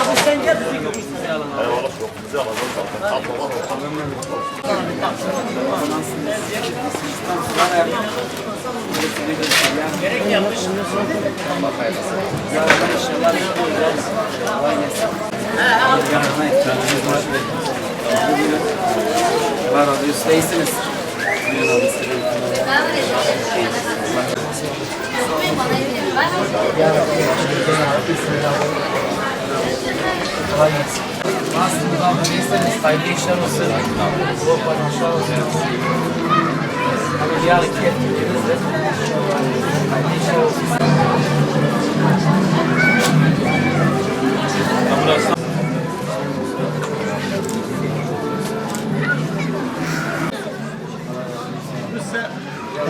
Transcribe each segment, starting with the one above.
Abi sen gel bizi görürsün ya lan. Eyvallah çok güzel Gerek yapmış. Var abi üstte iyisiniz. Nasılsınız abi? İyisiniz. Hayırlı işler olsun. Bol kazançlar olsun. Abi yarın iki etkinliğinizdir. Hayırlı işler olsun.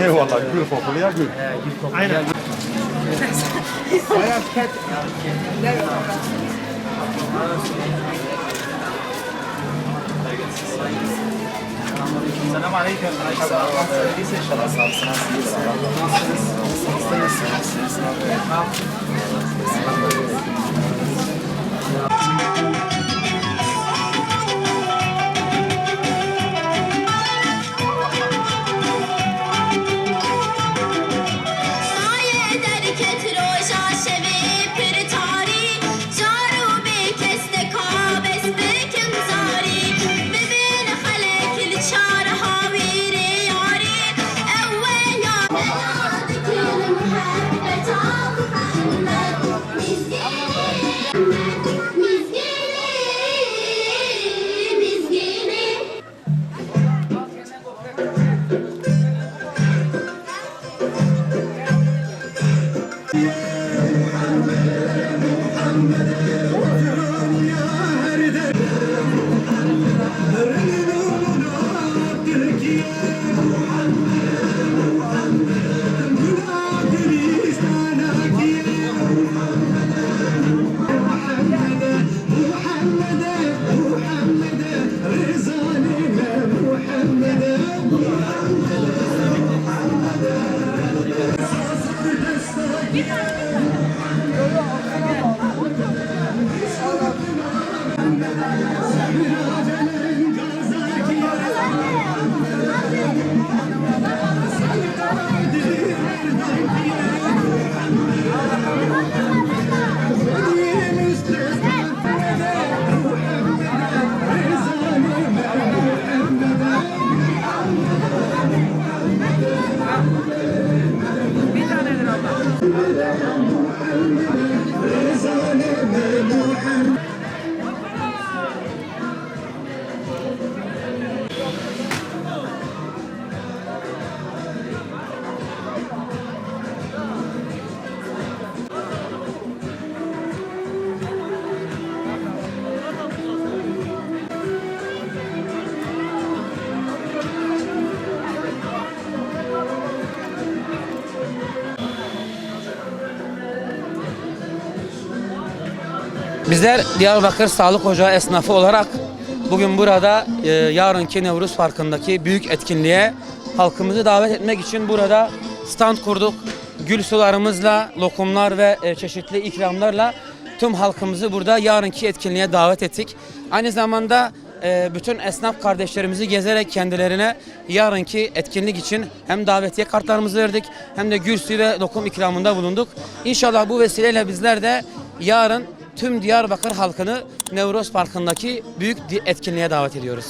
Eyvallah gül kokulu ya gül. Aynen. Selam aleyküm. İyisiniz inşallah. Sağ olsun. Nasılsınız? Bizler Diyarbakır Sağlık Ocağı esnafı olarak bugün burada yarınki Nevruz Parkı'ndaki büyük etkinliğe halkımızı davet etmek için burada stand kurduk. Gül sularımızla, lokumlar ve çeşitli ikramlarla tüm halkımızı burada yarınki etkinliğe davet ettik. Aynı zamanda bütün esnaf kardeşlerimizi gezerek kendilerine yarınki etkinlik için hem davetiye kartlarımızı verdik hem de gül suyu ve lokum ikramında bulunduk. İnşallah bu vesileyle bizler de yarın tüm Diyarbakır halkını Nevruz Parkı'ndaki büyük etkinliğe davet ediyoruz.